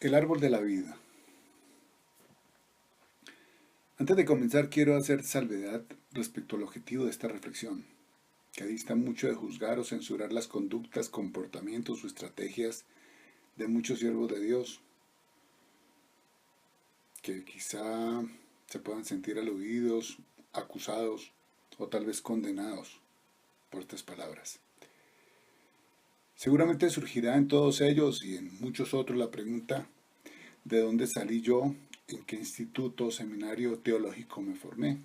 El árbol de la vida. Antes de comenzar, quiero hacer salvedad respecto al objetivo de esta reflexión, que dista mucho de juzgar o censurar las conductas, comportamientos o estrategias de muchos siervos de Dios, que quizá se puedan sentir aludidos, acusados o tal vez condenados por estas palabras. Seguramente surgirá en todos ellos y en muchos otros la pregunta: ¿de dónde salí yo? ¿En qué instituto o seminario teológico me formé?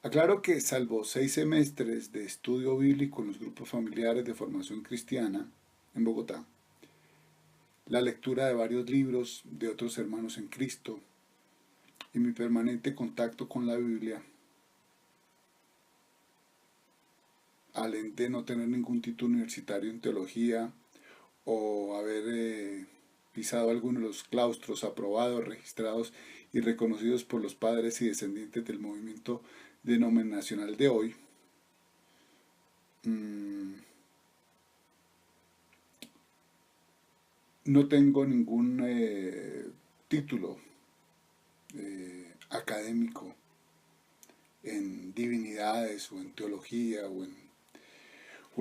Aclaro que, salvo 6 semestres de estudio bíblico en los grupos familiares de formación cristiana en Bogotá, la lectura de varios libros de otros hermanos en Cristo y mi permanente contacto con la Biblia, al de no tener ningún título universitario en teología o haber pisado algunos de los claustros aprobados, registrados y reconocidos por los padres y descendientes del movimiento denominacional de hoy, no tengo ningún título académico en divinidades o en teología o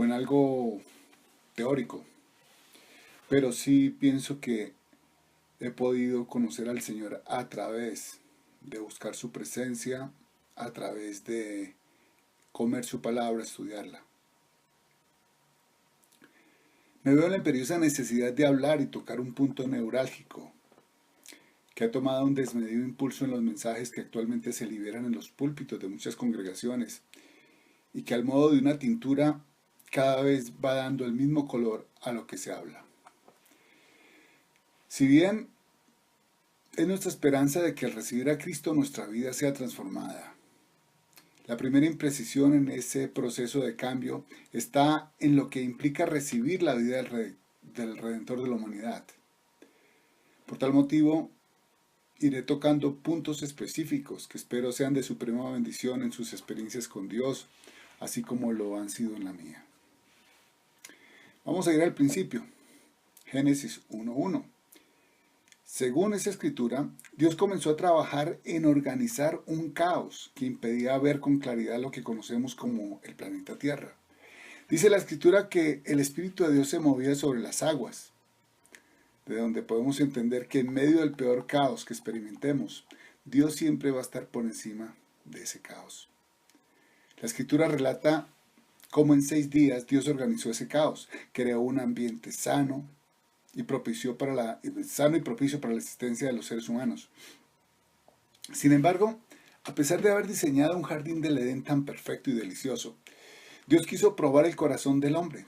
en algo teórico, pero sí pienso que he podido conocer al Señor a través de buscar su presencia, a través de comer su palabra, estudiarla. Me veo en la imperiosa necesidad de hablar y tocar un punto neurálgico que ha tomado un desmedido impulso en los mensajes que actualmente se liberan en los púlpitos de muchas congregaciones y que, al modo de una tintura, cada vez va dando el mismo color a lo que se habla. Si bien es nuestra esperanza de que al recibir a Cristo nuestra vida sea transformada, la primera imprecisión en ese proceso de cambio está en lo que implica recibir la vida del Redentor de la humanidad. Por tal motivo, iré tocando puntos específicos que espero sean de suprema bendición en sus experiencias con Dios, así como lo han sido en la mía. Vamos a ir al principio. Génesis 1:1. Según esa escritura, Dios comenzó a trabajar en organizar un caos que impedía ver con claridad lo que conocemos como el planeta Tierra. Dice la escritura que el Espíritu de Dios se movía sobre las aguas, de donde podemos entender que en medio del peor caos que experimentemos, Dios siempre va a estar por encima de ese caos. La escritura relata cómo en 6 días Dios organizó ese caos, creó un ambiente sano y propicio para la existencia de los seres humanos. Sin embargo, a pesar de haber diseñado un jardín del Edén tan perfecto y delicioso, Dios quiso probar el corazón del hombre.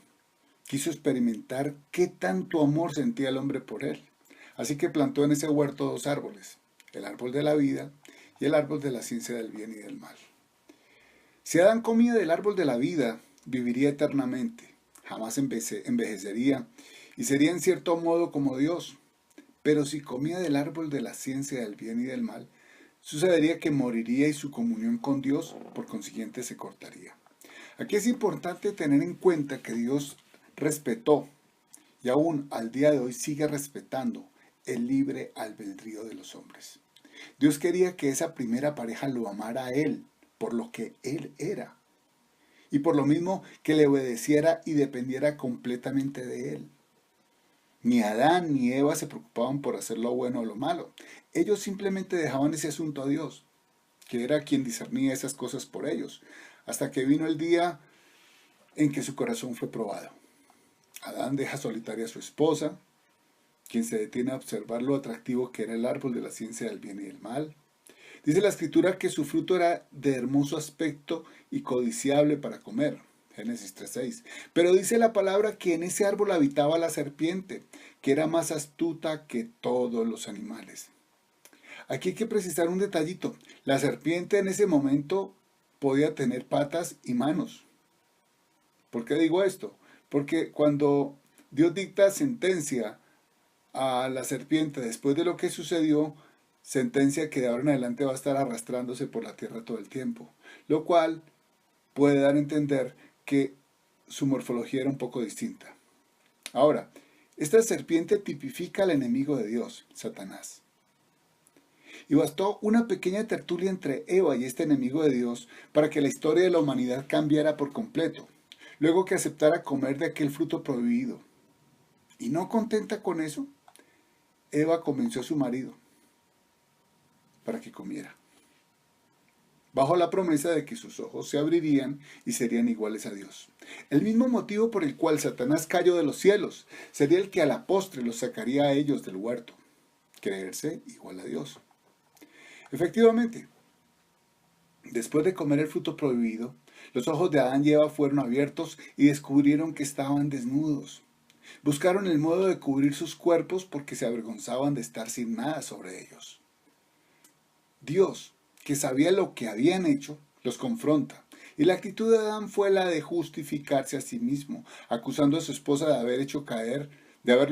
Quiso experimentar qué tanto amor sentía el hombre por él. Así que plantó en ese huerto 2 árboles, el árbol de la vida y el árbol de la ciencia del bien y del mal. Si Adán comía del árbol de la vida, viviría eternamente, jamás envejecería y sería en cierto modo como Dios. Pero si comía del árbol de la ciencia del bien y del mal, sucedería que moriría y su comunión con Dios, por consiguiente, se cortaría. Aquí es importante tener en cuenta que Dios respetó y aún al día de hoy sigue respetando el libre albedrío de los hombres. Dios quería que esa primera pareja lo amara a Él por lo que Él era y por lo mismo que le obedeciera y dependiera completamente de Él. Ni Adán ni Eva se preocupaban por hacer lo bueno o lo malo. Ellos simplemente dejaban ese asunto a Dios, que era quien discernía esas cosas por ellos, hasta que vino el día en que su corazón fue probado. Adán deja solitaria a su esposa, quien se detiene a observar lo atractivo que era el árbol de la ciencia del bien y del mal. Dice la escritura que su fruto era de hermoso aspecto y codiciable para comer. Génesis 3:6. Pero dice la palabra que en ese árbol habitaba la serpiente, que era más astuta que todos los animales. Aquí hay que precisar un detallito. La serpiente en ese momento podía tener patas y manos. ¿Por qué digo esto? Porque cuando Dios dicta sentencia a la serpiente después de lo que sucedió, sentencia que de ahora en adelante va a estar arrastrándose por la tierra todo el tiempo, lo cual puede dar a entender que su morfología era un poco distinta. Ahora, Esta serpiente tipifica al enemigo de Dios, Satanás. Y bastó una pequeña tertulia entre Eva y este enemigo de Dios para que la historia de la humanidad cambiara por completo, luego que aceptara comer de aquel fruto prohibido. Y no contenta con eso, Eva convenció a su marido para que comiera, bajo la promesa de que sus ojos se abrirían y serían iguales a Dios. El mismo motivo por el cual Satanás cayó de los cielos sería el que a la postre los sacaría a ellos del huerto, creerse igual a Dios. Efectivamente, después de comer el fruto prohibido, los ojos de Adán y Eva fueron abiertos y descubrieron que estaban desnudos. Buscaron el modo de cubrir sus cuerpos porque se avergonzaban de estar sin nada sobre ellos. Dios, que sabía lo que habían hecho, los confronta. Y la actitud de Adán fue la de justificarse a sí mismo, acusando a su esposa de haberlo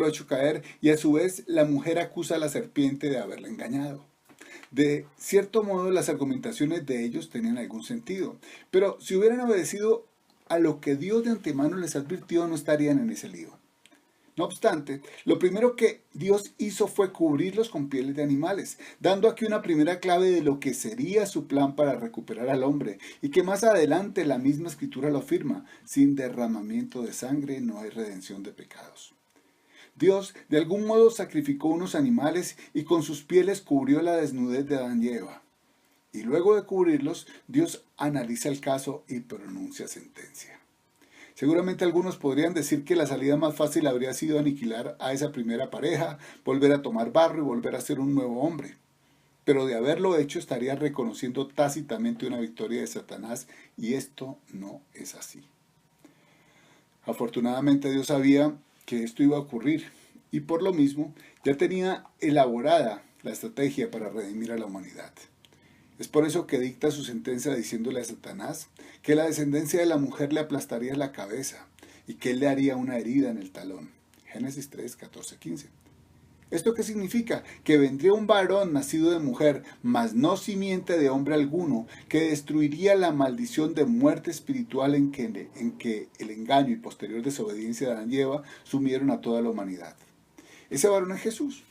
hecho caer, y a su vez la mujer acusa a la serpiente de haberla engañado. De cierto modo, las argumentaciones de ellos tenían algún sentido, pero si hubieran obedecido a lo que Dios de antemano les advirtió, no estarían en ese lío. No obstante, lo primero que Dios hizo fue cubrirlos con pieles de animales, dando aquí una primera clave de lo que sería su plan para recuperar al hombre, y que más adelante la misma escritura lo afirma: sin derramamiento de sangre no hay redención de pecados. Dios de algún modo sacrificó unos animales y con sus pieles cubrió la desnudez de Adán y Eva. Y luego de cubrirlos, Dios analiza el caso y pronuncia sentencia. Seguramente algunos podrían decir que la salida más fácil habría sido aniquilar a esa primera pareja, volver a tomar barro y volver a ser un nuevo hombre. Pero de haberlo hecho estaría reconociendo tácitamente una victoria de Satanás, y esto no es así. Afortunadamente Dios sabía que esto iba a ocurrir y por lo mismo ya tenía elaborada la estrategia para redimir a la humanidad. Es por eso que dicta su sentencia diciéndole a Satanás que la descendencia de la mujer le aplastaría la cabeza y que él le haría una herida en el talón. Génesis 3, 14, 15. ¿Esto qué significa? Que vendría un varón nacido de mujer, mas no simiente de hombre alguno, que destruiría la maldición de muerte espiritual en que el engaño y posterior desobediencia de Adán y Eva sumieron a toda la humanidad. Ese varón es Jesús,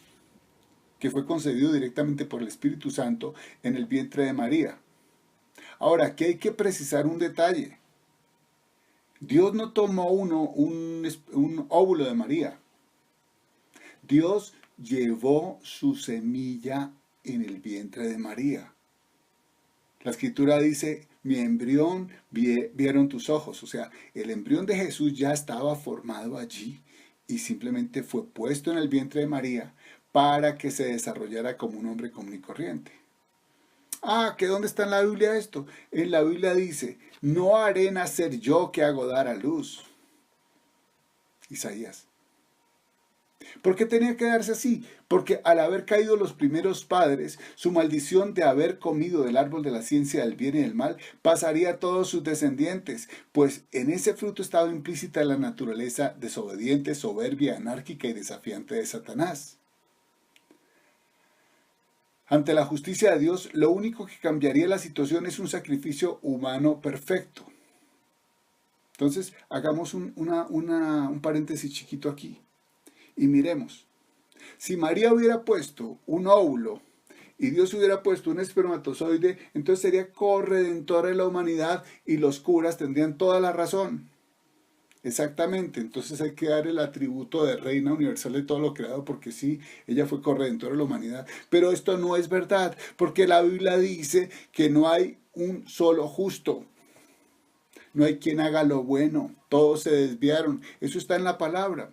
que fue concebido directamente por el Espíritu Santo en el vientre de María. Ahora, aquí hay que precisar un detalle. Dios no tomó un óvulo de María. Dios llevó su semilla en el vientre de María. La escritura dice: mi embrión vieron tus ojos. O sea, el embrión de Jesús ya estaba formado allí y simplemente fue puesto en el vientre de María para que se desarrollara como un hombre común y corriente. ¿Que dónde está en la Biblia esto? En la Biblia dice: no haré nacer yo que hago dar a luz. Isaías. ¿Por qué tenía que darse así? Porque al haber caído los primeros padres, su maldición de haber comido del árbol de la ciencia del bien y del mal pasaría a todos sus descendientes, pues en ese fruto estaba implícita la naturaleza desobediente, soberbia, anárquica y desafiante de Satanás. Ante la justicia de Dios, lo único que cambiaría la situación es un sacrificio humano perfecto. Entonces, hagamos un paréntesis chiquito aquí. Y miremos, si María hubiera puesto un óvulo y Dios hubiera puesto un espermatozoide, entonces sería corredentora de la humanidad y los curas tendrían toda la razón. Exactamente, entonces hay que dar el atributo de reina universal de todo lo creado, porque sí, ella fue corredentora de la humanidad. Pero esto no es verdad, porque la Biblia dice que no hay un solo justo. No hay quien haga lo bueno, todos se desviaron. Eso está en la palabra.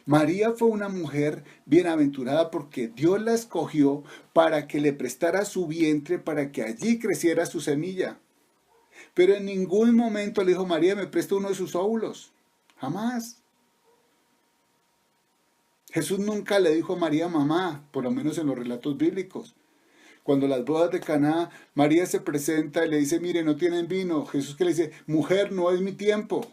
María fue una mujer bienaventurada porque Dios la escogió para que le prestara su vientre para que allí creciera su semilla. Pero en ningún momento le dijo: María, me presta uno de sus óvulos. Jamás. Jesús nunca le dijo a María mamá, por lo menos en los relatos bíblicos. Cuando las bodas de Caná, María se presenta y le dice: mire, no tienen vino. Jesús que le dice: mujer, no es mi tiempo.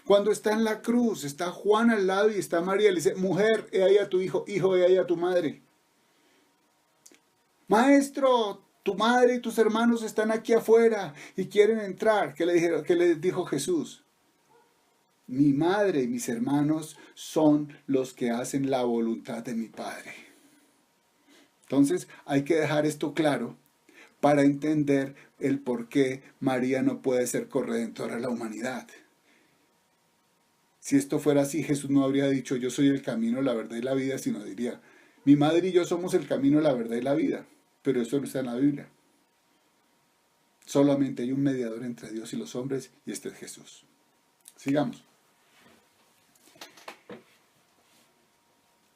Cuando está en la cruz, está Juan al lado y está María, le dice: mujer, he ahí a tu hijo, hijo, he ahí a tu madre. Maestro, tu madre y tus hermanos están aquí afuera y quieren entrar. ¿Qué le dijo Jesús? mi madre y mis hermanos son los que hacen la voluntad de mi Padre. Entonces hay que dejar esto claro para entender el por qué María no puede ser corredentora de la humanidad. Si esto fuera así, Jesús no habría dicho yo soy el camino, la verdad y la vida, sino diría mi madre y yo somos el camino, la verdad y la vida. Pero eso no está en la Biblia. Solamente hay un mediador entre Dios y los hombres y este es Jesús. Sigamos.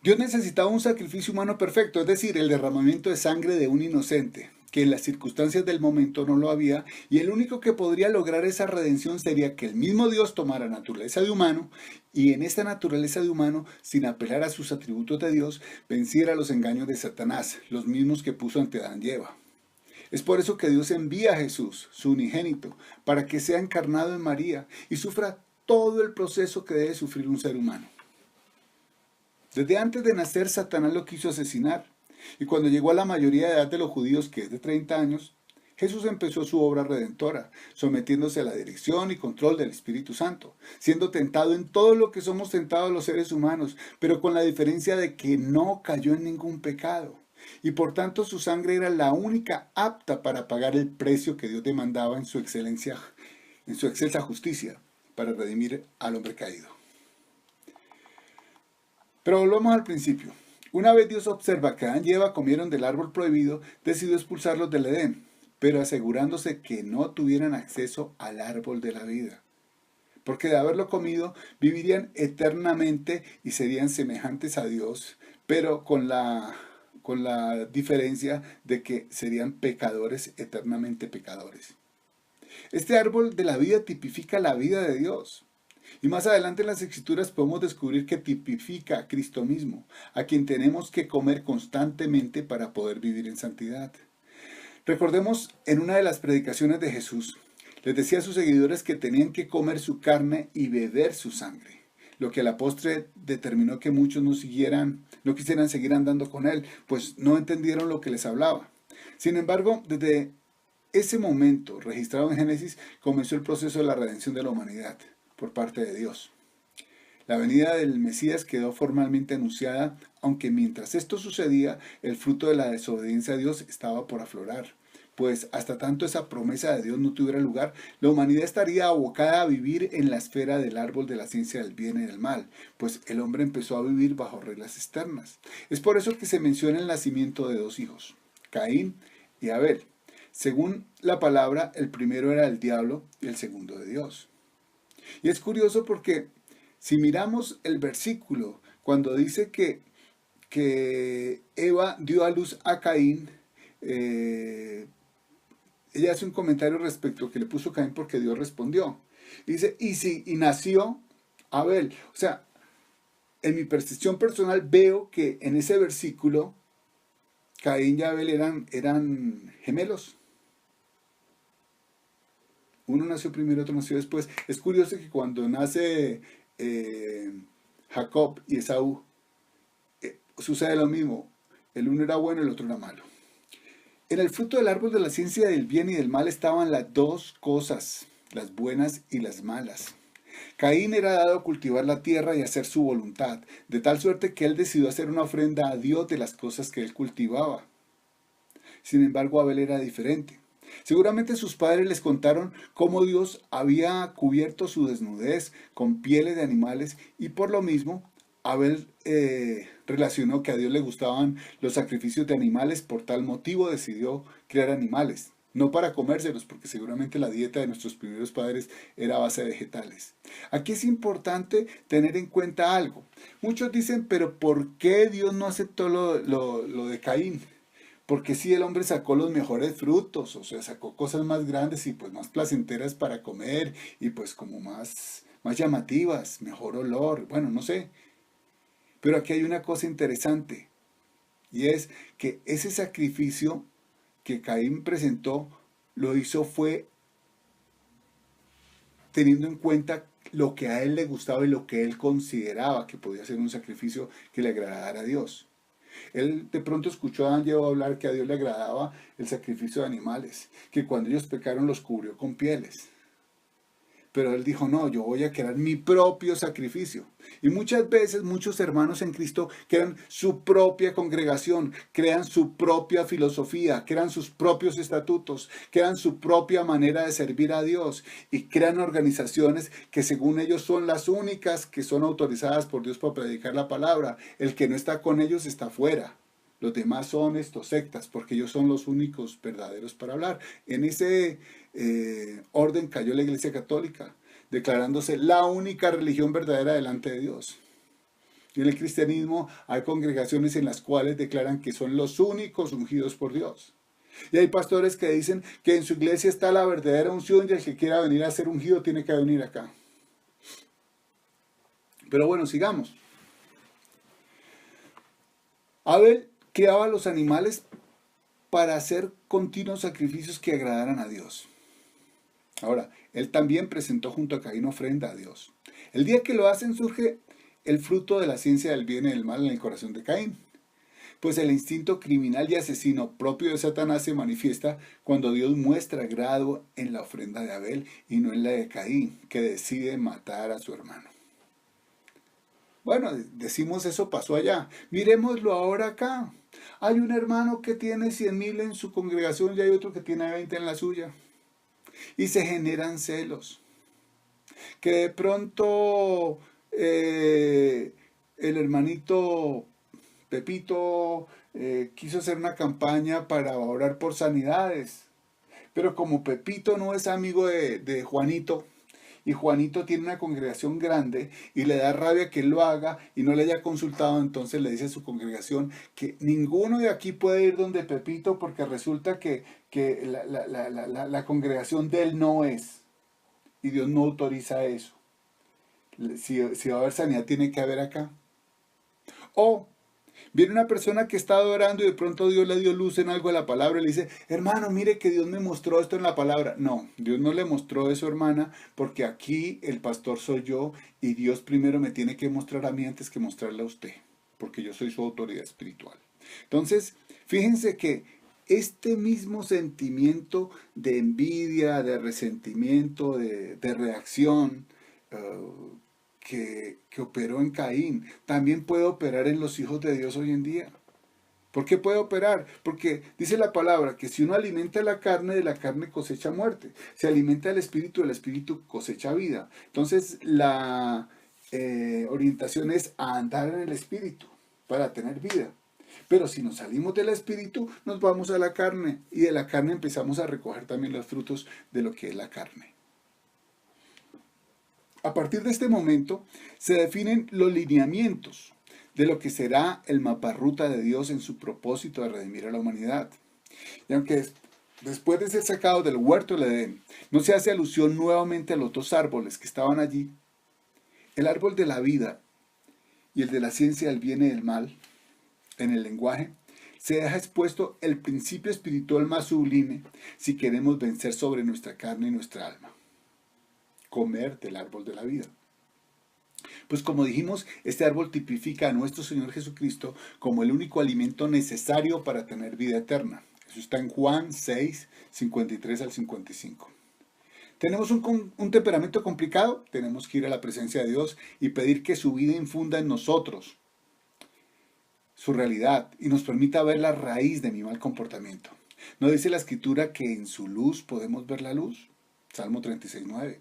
Dios necesitaba un sacrificio humano perfecto, es decir, el derramamiento de sangre de un inocente, que en las circunstancias del momento no lo había, y el único que podría lograr esa redención sería que el mismo Dios tomara naturaleza de humano, y en esta naturaleza de humano, sin apelar a sus atributos de Dios, venciera los engaños de Satanás, los mismos que puso ante Adán y Eva. Es por eso que Dios envía a Jesús, su unigénito, para que sea encarnado en María y sufra todo el proceso que debe sufrir un ser humano. Desde antes de nacer, Satanás lo quiso asesinar, y cuando llegó a la mayoría de edad de los judíos, que es de 30 años, Jesús empezó su obra redentora, sometiéndose a la dirección y control del Espíritu Santo, siendo tentado en todo lo que somos tentados los seres humanos, pero con la diferencia de que no cayó en ningún pecado, y por tanto su sangre era la única apta para pagar el precio que Dios demandaba en su excelsa justicia, para redimir al hombre caído. Pero volvamos al principio. Una vez Dios observa que Adán y Eva comieron del árbol prohibido, decidió expulsarlos del Edén, pero asegurándose que no tuvieran acceso al árbol de la vida. Porque de haberlo comido, vivirían eternamente y serían semejantes a Dios, pero con la diferencia de que serían pecadores, eternamente pecadores. Este árbol de la vida tipifica la vida de Dios. Y más adelante en las Escrituras podemos descubrir que tipifica a Cristo mismo, a quien tenemos que comer constantemente para poder vivir en santidad. Recordemos en una de las predicaciones de Jesús, les decía a sus seguidores que tenían que comer su carne y beber su sangre, lo que a la postre determinó que muchos no quisieran seguir andando con él, pues no entendieron lo que les hablaba. Sin embargo, desde ese momento registrado en Génesis, comenzó el proceso de la redención de la humanidad por parte de Dios. La venida del Mesías quedó formalmente anunciada, aunque mientras esto sucedía, el fruto de la desobediencia a Dios estaba por aflorar. Pues hasta tanto esa promesa de Dios no tuviera lugar, la humanidad estaría abocada a vivir en la esfera del árbol de la ciencia del bien y del mal, pues el hombre empezó a vivir bajo reglas externas. Es por eso que se menciona el nacimiento de dos hijos, Caín y Abel. Según la palabra, el primero era el diablo y el segundo de Dios. Y es curioso porque si miramos el versículo, cuando dice que Eva dio a luz a Caín, ella hace un comentario respecto a que le puso Caín porque Dios respondió. Y dice, y nació Abel. O sea, en mi percepción personal veo que en ese versículo Caín y Abel eran gemelos. Uno nació primero, otro nació después. Es curioso que cuando nace Jacob y Esaú, sucede lo mismo. El uno era bueno y el otro era malo. En el fruto del árbol de la ciencia del bien y del mal estaban las dos cosas, las buenas y las malas. Caín era dado a cultivar la tierra y hacer su voluntad, de tal suerte que él decidió hacer una ofrenda a Dios de las cosas que él cultivaba. Sin embargo, Abel era diferente. Seguramente sus padres les contaron cómo Dios había cubierto su desnudez con pieles de animales y por lo mismo Abel relacionó que a Dios le gustaban los sacrificios de animales, por tal motivo decidió crear animales. No para comérselos, porque seguramente la dieta de nuestros primeros padres era a base de vegetales. Aquí es importante tener en cuenta algo. Muchos dicen, pero ¿por qué Dios no aceptó lo de Caín? Porque si el hombre sacó los mejores frutos, o sea, sacó cosas más grandes y pues más placenteras para comer y pues como más llamativas, mejor olor, bueno, no sé. Pero aquí hay una cosa interesante y es que ese sacrificio que Caín presentó lo hizo fue teniendo en cuenta lo que a él le gustaba y lo que él consideraba que podía ser un sacrificio que le agradara a Dios. Él de pronto escuchó a Adán y Eva hablar que a Dios le agradaba el sacrificio de animales, que cuando ellos pecaron los cubrió con pieles. Pero él dijo, no, yo voy a crear mi propio sacrificio. Y muchas veces muchos hermanos en Cristo crean su propia congregación, crean su propia filosofía, crean sus propios estatutos, crean su propia manera de servir a Dios y crean organizaciones que según ellos son las únicas que son autorizadas por Dios para predicar la palabra. El que no está con ellos está fuera. Los demás son estos sectas, porque ellos son los únicos verdaderos para hablar. En ese orden cayó la Iglesia Católica, declarándose la única religión verdadera delante de Dios. Y en el cristianismo hay congregaciones en las cuales declaran que son los únicos ungidos por Dios. Y hay pastores que dicen que en su iglesia está la verdadera unción y el que quiera venir a ser ungido tiene que venir acá. Pero bueno, sigamos. Abel criaba a los animales para hacer continuos sacrificios que agradaran a Dios. Ahora, él también presentó junto a Caín ofrenda a Dios. El día que lo hacen surge el fruto de la ciencia del bien y del mal en el corazón de Caín. Pues el instinto criminal y asesino propio de Satanás se manifiesta cuando Dios muestra agrado en la ofrenda de Abel y no en la de Caín, que decide matar a su hermano. Bueno, decimos eso pasó allá. Miremoslo ahora acá. Hay un hermano que tiene 100,000 en su congregación y hay otro que tiene 20 en la suya. Y se generan celos. Que de pronto el hermanito Pepito quiso hacer una campaña para orar por sanidades. Pero como Pepito no es amigo de Juanito, y Juanito tiene una congregación grande y le da rabia que él lo haga y no le haya consultado, entonces le dice a su congregación que ninguno de aquí puede ir donde Pepito porque resulta que la congregación de él no es. Y Dios no autoriza eso. Si va a haber sanidad, tiene que haber acá. O viene una persona que está adorando y de pronto Dios le dio luz en algo de la palabra y le dice, hermano, mire que Dios me mostró esto en la palabra. No, Dios no le mostró eso, hermana, porque aquí el pastor soy yo y Dios primero me tiene que mostrar a mí antes que mostrarle a usted, porque yo soy su autoridad espiritual. Entonces, fíjense que este mismo sentimiento de envidia, de resentimiento, de reacción, que operó en Caín, también puede operar en los hijos de Dios hoy en día. ¿Por qué puede operar? Porque dice la palabra que si uno alimenta la carne, de la carne cosecha muerte. Si alimenta el espíritu, del espíritu cosecha vida. Entonces la orientación es a andar en el espíritu para tener vida. Pero si nos salimos del espíritu, nos vamos a la carne. Y de la carne empezamos a recoger también los frutos de lo que es la carne. A partir de este momento se definen los lineamientos de lo que será el maparruta de Dios en su propósito de redimir a la humanidad. Y aunque después de ser sacado del huerto del Edén, no se hace alusión nuevamente a los dos árboles que estaban allí, el árbol de la vida y el de la ciencia del bien y del mal, en el lenguaje, se deja expuesto el principio espiritual más sublime si queremos vencer sobre nuestra carne y nuestra alma. Comer del árbol de la vida. Pues como dijimos, este árbol tipifica a nuestro Señor Jesucristo como el único alimento necesario para tener vida eterna. Eso está en Juan 6, 53 al 55. ¿Tenemos un temperamento complicado? Tenemos que ir a la presencia de Dios y pedir que su vida infunda en nosotros su realidad y nos permita ver la raíz de mi mal comportamiento. ¿No dice la Escritura que en su luz podemos ver la luz? Salmo 36, 9.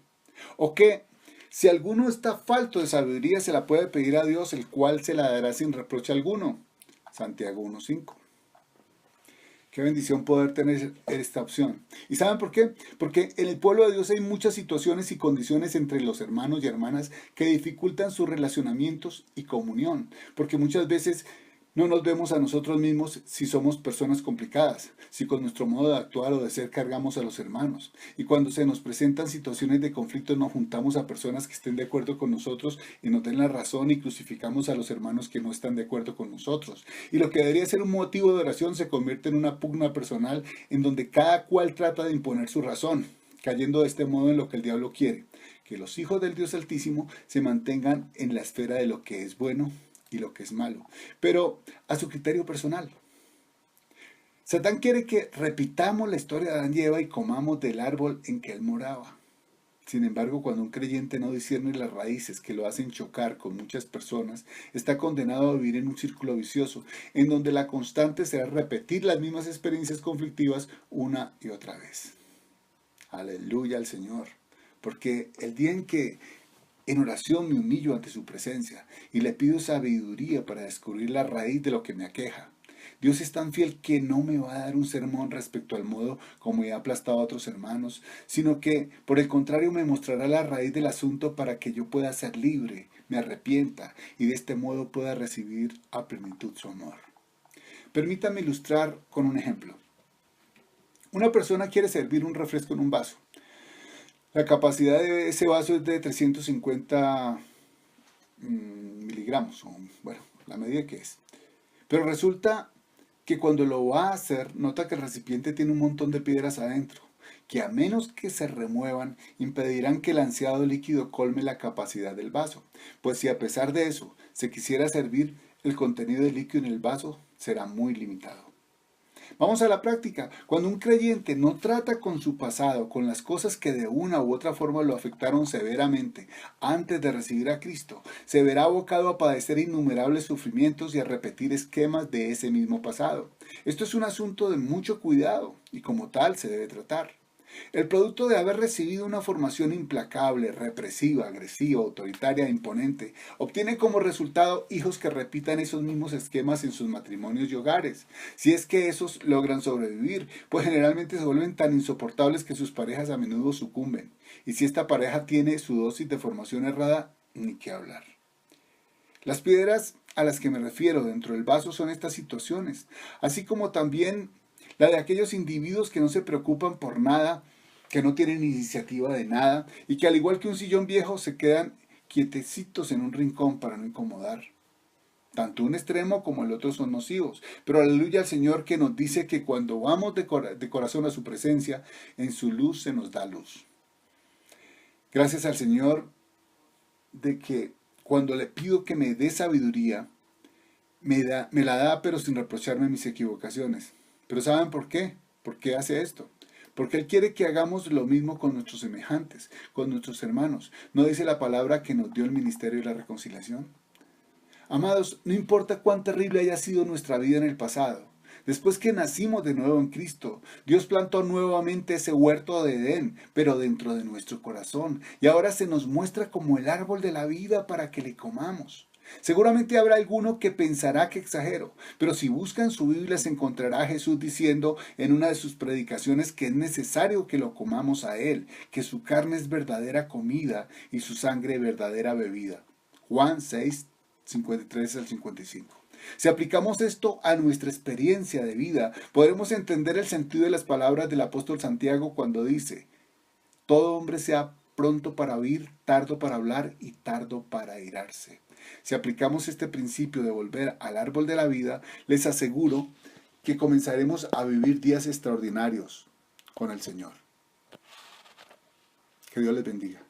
O que si alguno está falto de sabiduría se la puede pedir a Dios, el cual se la dará sin reproche alguno. Santiago 1:5. Qué bendición poder tener esta opción. ¿Y saben por qué? Porque en el pueblo de Dios hay muchas situaciones y condiciones entre los hermanos y hermanas que dificultan sus relacionamientos y comunión. Porque muchas veces no nos vemos a nosotros mismos si somos personas complicadas, si con nuestro modo de actuar o de ser cargamos a los hermanos. Y cuando se nos presentan situaciones de conflicto nos juntamos a personas que estén de acuerdo con nosotros y nos den la razón y crucificamos a los hermanos que no están de acuerdo con nosotros. Y lo que debería ser un motivo de oración se convierte en una pugna personal en donde cada cual trata de imponer su razón, cayendo de este modo en lo que el diablo quiere, que los hijos del Dios Altísimo se mantengan en la esfera de lo que es bueno y lo que es malo, pero a su criterio personal. Satán quiere que repitamos la historia de Adán y Eva y comamos del árbol en que él moraba. Sin embargo, cuando un creyente no discierne las raíces que lo hacen chocar con muchas personas, está condenado a vivir en un círculo vicioso, en donde la constante será repetir las mismas experiencias conflictivas una y otra vez. Aleluya al Señor. Porque el día en que en oración me humillo ante su presencia y le pido sabiduría para descubrir la raíz de lo que me aqueja, Dios es tan fiel que no me va a dar un sermón respecto al modo como he aplastado a otros hermanos, sino que, por el contrario, me mostrará la raíz del asunto para que yo pueda ser libre, me arrepienta y de este modo pueda recibir a plenitud su amor. Permítame ilustrar con un ejemplo. Una persona quiere servir un refresco en un vaso. La capacidad de ese vaso es de 350 miligramos, o bueno, la medida que es. Pero resulta que cuando lo va a hacer, nota que el recipiente tiene un montón de piedras adentro, que a menos que se remuevan, impedirán que el ansiado líquido colme la capacidad del vaso. Pues si a pesar de eso se quisiera servir, el contenido de líquido en el vaso será muy limitado. Vamos a la práctica. Cuando un creyente no trata con su pasado, con las cosas que de una u otra forma lo afectaron severamente antes de recibir a Cristo, se verá abocado a padecer innumerables sufrimientos y a repetir esquemas de ese mismo pasado. Esto es un asunto de mucho cuidado y como tal se debe tratar. El producto de haber recibido una formación implacable, represiva, agresiva, autoritaria e imponente, obtiene como resultado hijos que repitan esos mismos esquemas en sus matrimonios y hogares, si es que esos logran sobrevivir, pues generalmente se vuelven tan insoportables que sus parejas a menudo sucumben, y si esta pareja tiene su dosis de formación errada, ni qué hablar. Las piedras a las que me refiero dentro del vaso son estas situaciones, así como también la de aquellos individuos que no se preocupan por nada, que no tienen iniciativa de nada y que al igual que un sillón viejo se quedan quietecitos en un rincón para no incomodar. Tanto un extremo como el otro son nocivos, pero aleluya al Señor que nos dice que cuando vamos de corazón a su presencia, en su luz se nos da luz. Gracias al Señor de que cuando le pido que me dé sabiduría, me la da pero sin reprocharme mis equivocaciones. Pero ¿saben por qué? ¿Por qué hace esto? Porque Él quiere que hagamos lo mismo con nuestros semejantes, con nuestros hermanos. ¿No dice la palabra que nos dio el ministerio de la reconciliación? Amados, no importa cuán terrible haya sido nuestra vida en el pasado. Después que nacimos de nuevo en Cristo, Dios plantó nuevamente ese huerto de Edén, pero dentro de nuestro corazón. Y ahora se nos muestra como el árbol de la vida para que le comamos. Seguramente habrá alguno que pensará que exagero, pero si buscan su Biblia se encontrará a Jesús diciendo en una de sus predicaciones que es necesario que lo comamos a Él, que su carne es verdadera comida y su sangre verdadera bebida. Juan 6, 53 al 55. Si aplicamos esto a nuestra experiencia de vida, podremos entender el sentido de las palabras del apóstol Santiago cuando dice: todo hombre sea pronto para oír, tardo para hablar y tardo para airarse. Si aplicamos este principio de volver al árbol de la vida, les aseguro que comenzaremos a vivir días extraordinarios con el Señor. Que Dios les bendiga.